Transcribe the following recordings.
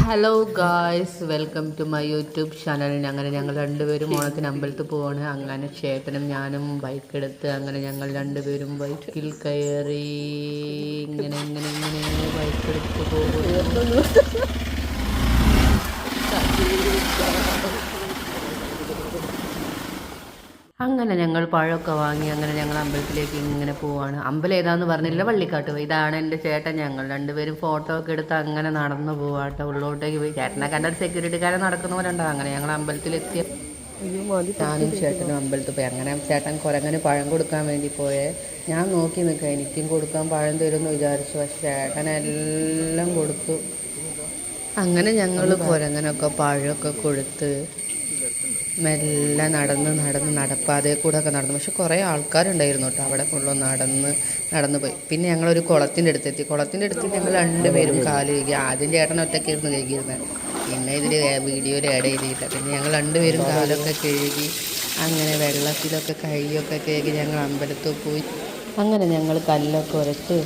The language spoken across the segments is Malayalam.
Hello guys, welcome to my YouTube channel. ഞങ്ങൾ രണ്ടുപേരും ഓണത്തിന് അമ്പലത്തിൽ പോവാണ്. അങ്ങനെ ചേട്ടനും ഞാനും ബൈക്ക് എടുത്ത് അങ്ങനെ ഞങ്ങൾ രണ്ടുപേരും ബൈക്കിൽ കയറി ഇങ്ങനെ ബൈക്ക് എടുത്ത് പോകുന്നു. അങ്ങനെ ഞങ്ങൾ പഴമൊക്കെ വാങ്ങി അങ്ങനെ ഞങ്ങൾ അമ്പലത്തിലേക്ക് ഇങ്ങനെ പോവാണ്. അമ്പലം ഏതാന്ന് പറഞ്ഞില്ല, വള്ളിക്കാട്ട് പോയി. ഇതാണ് എൻ്റെ ചേട്ടൻ. ഞങ്ങൾ രണ്ടുപേരും ഫോട്ടോ ഒക്കെ എടുത്ത് അങ്ങനെ നടന്നു പോവാട്ടോ. ഉള്ളോട്ടേക്ക് പോയി. ചേട്ടനെ കണ്ട ഒരു സെക്യൂരിറ്റിക്കാരൻ നടക്കുന്ന പോലെ ഉണ്ടാവും. അങ്ങനെ ഞങ്ങൾ അമ്പലത്തിലെത്തിയ ഞാനും ചേട്ടനും അമ്പലത്തിൽ പോയി. അങ്ങനെ ചേട്ടൻ കുരങ്ങനെ പഴം കൊടുക്കാൻ വേണ്ടി പോയേ. ഞാൻ നോക്കി നിൽക്കാം, എനിക്കും കൊടുക്കാൻ പഴം തരുമെന്ന് വിചാരിച്ചു. പക്ഷെ ചേട്ടനെല്ലാം കൊടുത്തു. അങ്ങനെ ഞങ്ങൾ കുരങ്ങനൊക്കെ പഴമൊക്കെ കൊടുത്ത് മെല്ലെ നടപ്പാതയിൽ കൂടെ ഒക്കെ നടന്നു. പക്ഷെ കുറേ ആൾക്കാരുണ്ടായിരുന്നു കേട്ടോ. അവിടെ ഫുള്ള് നടന്ന് പോയി. പിന്നെ ഞങ്ങളൊരു കുളത്തിൻ്റെ അടുത്തെത്തി. ഞങ്ങൾ രണ്ടുപേരും കാല് കഴുകി. ആദ്യം ചേട്ടൻ ഒറ്റയ്ക്കായിരുന്നു കഴുകിയിരുന്നത്. പിന്നെ ഇതിൽ വീഡിയോയിൽ ആഡ് ചെയ്തില്ല. പിന്നെ ഞങ്ങൾ രണ്ടുപേരും കാലൊക്കെ കഴുകി അങ്ങനെ വെള്ളത്തിലൊക്കെ കൈയൊക്കെ കഴുകി ഞങ്ങൾ അമ്പലത്തിൽ പോയി. അങ്ങനെ ഞങ്ങൾ കല്ലൊക്കെ ഉരച്ച്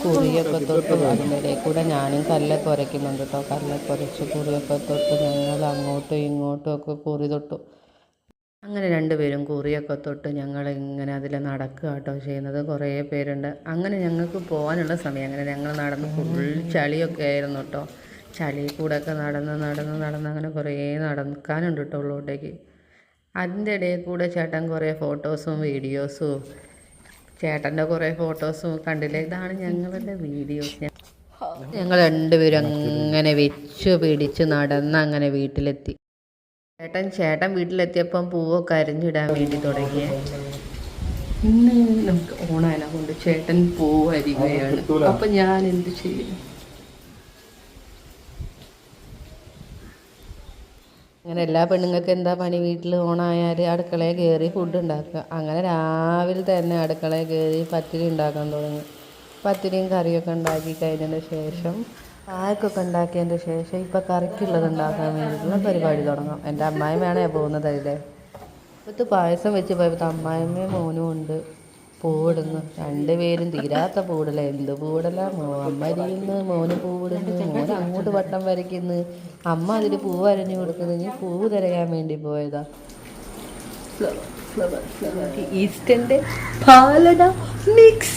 കുറിയൊക്കെ തൊട്ട് അതിൻ്റെ ഇടയിൽ കൂടെ ഞാനും കല്ലൊക്കെ ഉരയ്ക്കുന്നുണ്ട് കേട്ടോ. കല്ലൊക്കെ ഉരച്ച് കുറിയൊക്കെ തൊട്ട് ഞങ്ങൾ അങ്ങോട്ടും ഇങ്ങോട്ടും ഒക്കെ കുറി തൊട്ടു. അങ്ങനെ രണ്ടുപേരും കുറിയൊക്കെ തൊട്ട് ഞങ്ങൾ ഇങ്ങനെ അതിൽ നടക്കുക കേട്ടോ ചെയ്യുന്നത്. കുറേ പേരുണ്ട്. അങ്ങനെ ഞങ്ങൾക്ക് പോകാനുള്ള സമയം. അങ്ങനെ ഞങ്ങൾ നടന്ന് ഫുൾ ചളിയൊക്കെ ആയിരുന്നു കേട്ടോ. ചളിയിൽ കൂടെ ഒക്കെ നടന്ന് അങ്ങനെ കുറേ നടക്കാനുണ്ട് കേട്ടോ ഉള്ളോട്ടേക്ക്. അതിൻ്റെ ഇടയിൽ കൂടെ ചേട്ടൻ കുറേ ഫോട്ടോസും വീഡിയോസും ചേട്ടൻ്റെ കുറേ ഫോട്ടോസും കണ്ടില്ലേ. ഇതാണ് ഞങ്ങളുടെ വീഡിയോസ്. ഞങ്ങൾ രണ്ടുപേരും അങ്ങനെ വെച്ച് പിടിച്ച് നടന്ന് അങ്ങനെ വീട്ടിലെത്തി. ചേട്ടൻ വീട്ടിലെത്തിയപ്പം പൂവൊക്കെ അരിഞ്ഞിടാൻ വേണ്ടി തുടങ്ങിയേ. ഇന്ന് നമുക്ക് ഓണായതിനെ കൊണ്ട് ചേട്ടൻ പൂവ് അരിയുകയാണ്. അപ്പം ഞാൻ എന്ത് ചെയ്യും? അങ്ങനെ എല്ലാ പെണ്ണുങ്ങൾക്ക് എന്താ പണി? വീട്ടിൽ ഓണായാൽ അടുക്കളയിൽ കയറി ഫുഡ് ഉണ്ടാക്കുക. അങ്ങനെ രാവിലെ തന്നെ അടുക്കളയിൽ കയറി പത്തിരി ഉണ്ടാക്കാൻ തുടങ്ങി. പത്തിരിയും കറിയൊക്കെ ഉണ്ടാക്കി കഴിഞ്ഞതിന് ശേഷം ചായക്കൊക്കെ ഉണ്ടാക്കിയതിൻ്റെ ശേഷം ഇപ്പം കറിക്കുള്ളത് ഉണ്ടാക്കാൻ വേണ്ടിയിട്ടുള്ള പരിപാടി തുടങ്ങാം. എൻ്റെ അമ്മായി വേണേ പോകുന്നത് അതിലെ ഇപ്പത്ത് പായസം വെച്ച് പോയപ്പോൾ അമ്മായിമ്മയും മോനും ഉണ്ട് പൂവിടുന്നു. രണ്ടുപേരും തീരാത്ത പൂവിടല. എന്ത് പൂവിടല! അമ്മ അരിയുന്നു, മോന് പൂവിടുന്നു, മോൻ അങ്ങോട്ട് വട്ടം വരയ്ക്കുന്നു, അമ്മ അതിൽ പൂവ് അരഞ്ഞു കൊടുക്കുന്നു. നീ പൂവ് തിരയാൻ വേണ്ടി പോയതാ. ഈസ്റ്റൻ്റെ പാലട മിക്സ്.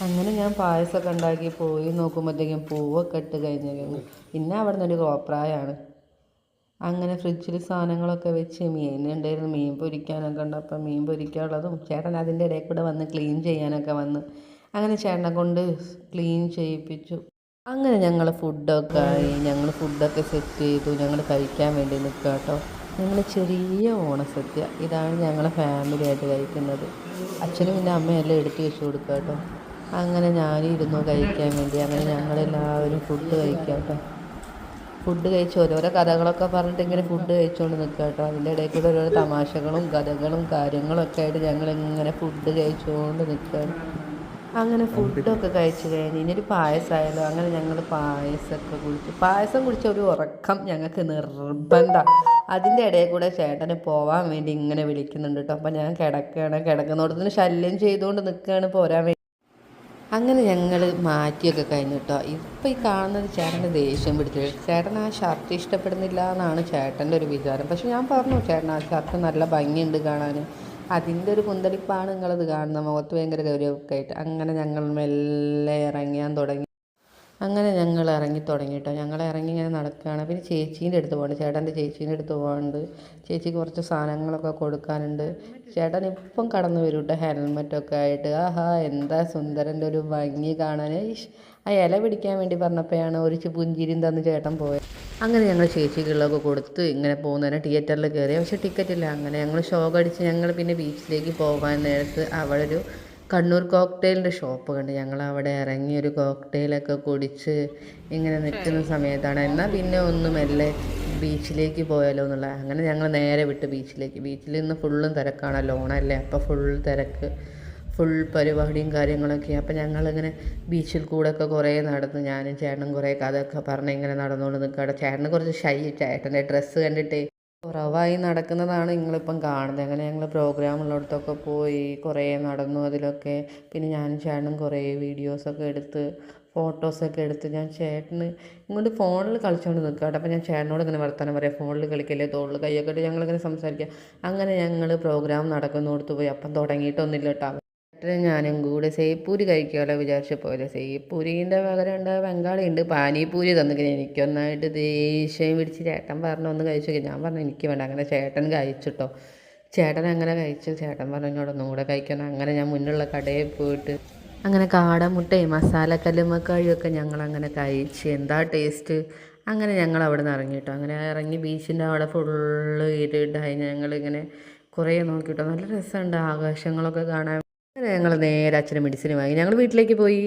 അങ്ങനെ ഞാൻ പായസമൊക്കെ ഉണ്ടാക്കി പോയി നോക്കുമ്പോഴത്തേക്കും പൂവൊക്കെ ഇട്ട് കഴിഞ്ഞു. പിന്നെ അവിടെ നിന്നൊരു കോപ്രായാണ്. അങ്ങനെ ഫ്രിഡ്ജിൽ സാധനങ്ങളൊക്കെ വെച്ച് മീൻ ഉണ്ടായിരുന്നു. മീൻ പൊരിക്കാനൊക്കെ ഉണ്ട്. അപ്പം മീൻ പൊരിക്കാനുള്ളതും ചേട്ടൻ അതിൻ്റെ ഇടയിൽ കൂടെ വന്ന് ക്ലീൻ ചെയ്യാനൊക്കെ വന്ന് അങ്ങനെ ചേട്ടനെ കൊണ്ട് ക്ലീൻ ചെയ്യിപ്പിച്ചു. അങ്ങനെ ഞങ്ങൾ ഫുഡൊക്കെ ആയി. ഞങ്ങൾ ഫുഡൊക്കെ സെറ്റ് ചെയ്തു. ഞങ്ങൾ കഴിക്കാൻ വേണ്ടി നിൽക്കുക കേട്ടോ. ഞങ്ങൾ ചെറിയ ഓണസദ്യ. ഇതാണ് ഞങ്ങൾ ഫാമിലിയായിട്ട് കഴിക്കുന്നത്. അച്ഛനും പിന്നെ അമ്മയെല്ലാം എടുത്ത് വെച്ച് കൊടുക്കുക കേട്ടോ. അങ്ങനെ ഞാനിരുന്നു കഴിക്കാൻ വേണ്ടി. അങ്ങനെ ഞങ്ങളെല്ലാവരും ഫുഡ് കഴിക്കാം കേട്ടോ. ഫുഡ് കഴിച്ച് ഓരോരോ കഥകളൊക്കെ പറഞ്ഞിട്ട് ഇങ്ങനെ ഫുഡ് കഴിച്ചുകൊണ്ട് നിൽക്കുക കേട്ടോ. അതിൻ്റെ ഇടയിൽ കൂടെ ഓരോ തമാശകളും കഥകളും കാര്യങ്ങളൊക്കെ ആയിട്ട് ഞങ്ങളിങ്ങനെ ഫുഡ് കഴിച്ചുകൊണ്ട് നിൽക്കുകയാണ്. അങ്ങനെ ഫുഡൊക്കെ കഴിച്ച് കഴിഞ്ഞ് ഇനിയൊരു പായസമായാലോ. അങ്ങനെ ഞങ്ങൾ പായസമൊക്കെ കുടിച്ചു. പായസം കുടിച്ച ഒരു ഉറക്കം ഞങ്ങൾക്ക് നിർബന്ധം. അതിൻ്റെ ഇടയിൽ കൂടെ ചേട്ടന് പോകാൻ വേണ്ടി ഇങ്ങനെ വിളിക്കുന്നുണ്ട് കേട്ടോ. അപ്പം ഞാൻ കിടക്കുന്നിടത്തുനിന്ന് ശല്യം ചെയ്തുകൊണ്ട് നിൽക്കുകയാണ് പോരാൻ വേണ്ടി. അങ്ങനെ ഞങ്ങൾ മാറ്റിയൊക്കെ കഴിഞ്ഞു കേട്ടോ. ഇപ്പം ഈ കാണുന്നത് ചേട്ടൻ്റെ ദേഷ്യം പിടിച്ചത്. ചേട്ടൻ ആ ഷർട്ട് ഇഷ്ടപ്പെടുന്നില്ല എന്നാണ് ചേട്ടൻ്റെ ഒരു വിചാരം. പക്ഷെ ഞാൻ പറഞ്ഞു, ചേട്ടൻ ആ ഷർട്ട് നല്ല ഭംഗിയുണ്ട് കാണാൻ. അതിൻ്റെ ഒരു കുന്തളിപ്പാണ് നിങ്ങളത് കാണുന്നത്. മുഖത്ത് ഭയങ്കര ഗൗരവമൊക്കെ ആയിട്ട്. അങ്ങനെ ഞങ്ങൾ മെല്ലെ ഇറങ്ങാൻ തുടങ്ങി. അങ്ങനെ ഞങ്ങൾ ഇറങ്ങി തുടങ്ങി കേട്ടോ. ഞങ്ങൾ ഇറങ്ങി ഇങ്ങനെ നടക്കുകയാണ്. പിന്നെ ചേച്ചീൻ്റെ അടുത്ത് പോകണ്ട്. ചേട്ടൻ്റെ ചേച്ചീൻ്റെ അടുത്ത് പോകാനുണ്ട്. ചേച്ചിക്ക് കുറച്ച് സാധനങ്ങളൊക്കെ കൊടുക്കാനുണ്ട്. ചേട്ടൻ ഇപ്പം കടന്നു വരും കേട്ടോ, ഹെൽമെറ്റൊക്കെ ആയിട്ട്. ആഹാ, എന്താ സുന്ദരൻ്റെ ഒരു ഭംഗി കാണാൻ. ആ ഇല പിടിക്കാൻ വേണ്ടി പറഞ്ഞപ്പോഴാണ് ഒരു പുഞ്ചിരിയും തന്ന് ചേട്ടൻ പോയത്. അങ്ങനെ ഞങ്ങൾ ചേച്ചിക്കുള്ളതൊക്കെ കൊടുത്ത് ഇങ്ങനെ പോകുന്നതിന് തിയേറ്ററിൽ കയറി. പക്ഷേ ടിക്കറ്റില്ല. അങ്ങനെ ഞങ്ങൾ ഷോ കടിച്ച് ഞങ്ങൾ പിന്നെ ബീച്ചിലേക്ക് പോകാൻ നേരത്ത് അവിടെ ഒരു കണ്ണൂർ കോക്ടെയിലിൻ്റെ ഷോപ്പ് കണ്ട്. ഞങ്ങൾ അവിടെ ഇറങ്ങി ഒരു കോക്ടെയിലൊക്കെ കുടിച്ച് ഇങ്ങനെ നിൽക്കുന്ന സമയത്താണ് എന്നാൽ പിന്നെ മെല്ലെ ബീച്ചിലേക്ക് പോയാലോ എന്നുള്ള. അങ്ങനെ ഞങ്ങൾ നേരെ വിട്ട് ബീച്ചിൽ നിന്ന് ഫുള്ളും തിരക്കാണല്ലോ, ഓണമല്ലേ. അപ്പോൾ ഫുൾ തിരക്ക്, ഫുൾ പരിപാടിയും കാര്യങ്ങളൊക്കെ. അപ്പം ഞങ്ങളിങ്ങനെ ബീച്ചിൽ കൂടെ ഒക്കെ കുറേ നടന്ന് ഞാനും ചേട്ടനും കുറേ കഥയൊക്കെ പറഞ്ഞ് ഇങ്ങനെ നടന്നുകൊണ്ട് നിൽക്കുകയാണ്. ചേട്ടന് കുറച്ച് ഷൈ. ചേട്ടൻ്റെ ഡ്രസ്സ് കണ്ടിട്ടേ കുറവായി നടക്കുന്നതാണ് നിങ്ങളിപ്പം കാണുന്നത്. അങ്ങനെ ഞങ്ങൾ പ്രോഗ്രാമുള്ളിടത്തൊക്കെ പോയി കുറേ നടന്നു അതിലൊക്കെ. പിന്നെ ഞാനും ചേട്ടനും കുറേ വീഡിയോസൊക്കെ എടുത്ത് ഫോട്ടോസൊക്കെ എടുത്ത് ഞാൻ ചേട്ടന് ഇങ്ങോട്ട് ഫോണിൽ കളിച്ചുകൊണ്ട് നിൽക്കുക കേട്ടോ. അപ്പോൾ ഞാൻ ചേട്ടനോട് ഇങ്ങനെ വർത്തമാനം പറയാം, ഫോണിൽ കളിക്കല്ലേ, തോളിൽ കൈയൊക്കെ ഇട്ട് ഞങ്ങളിങ്ങനെ സംസാരിക്കുക. അങ്ങനെ ഞങ്ങൾ പ്രോഗ്രാം നടക്കുന്നിടത്ത് പോയി. അപ്പം തുടങ്ങിയിട്ടൊന്നുമില്ല കേട്ടോ. ചേട്ടനും ഞാനും കൂടെ സേപ്പൂരി കഴിക്കാമല്ലോ വിചാരിച്ച പോലെ സേപ്പൂരീൻ്റെ പകരം ഉണ്ട് ബംഗാളി ഉണ്ട് പാനിപൂരി തന്നിങ്ങനെ. എനിക്കൊന്നായിട്ട് ദേഷ്യം പിടിച്ച് ചേട്ടൻ പറഞ്ഞു ഒന്ന് കഴിച്ചു നോക്കി. ഞാൻ പറഞ്ഞു എനിക്ക് വേണ്ട. അങ്ങനെ ചേട്ടൻ കഴിച്ചിട്ടോ. ചേട്ടൻ അങ്ങനെ കഴിച്ചു. ചേട്ടൻ പറഞ്ഞു എന്നോട് ഒന്നും കൂടെ കഴിക്കണം. അങ്ങനെ ഞാൻ മുന്നുള്ള കടയിൽ പോയിട്ട് അങ്ങനെ കാടമുട്ടയും മസാലക്കല്ലുമ്മക്കായും ഞങ്ങളങ്ങനെ കഴിച്ച് എന്താ ടേസ്റ്റ്. അങ്ങനെ ഞങ്ങൾ അവിടെ നിന്ന് ഇറങ്ങി കേട്ടോ. അങ്ങനെ ഇറങ്ങി ബീച്ചിൻ്റെ അവിടെ ഫുള്ള് ഇരുട്ടായി. ഞങ്ങളിങ്ങനെ കുറേ നോക്കിട്ടോ. നല്ല രസമുണ്ട് ആകാശങ്ങളൊക്കെ കാണാൻ. അങ്ങനെ ഞങ്ങൾ നേരെ അച്ഛന് മെഡിസിൻ വാങ്ങി ഞങ്ങൾ വീട്ടിലേക്ക് പോയി.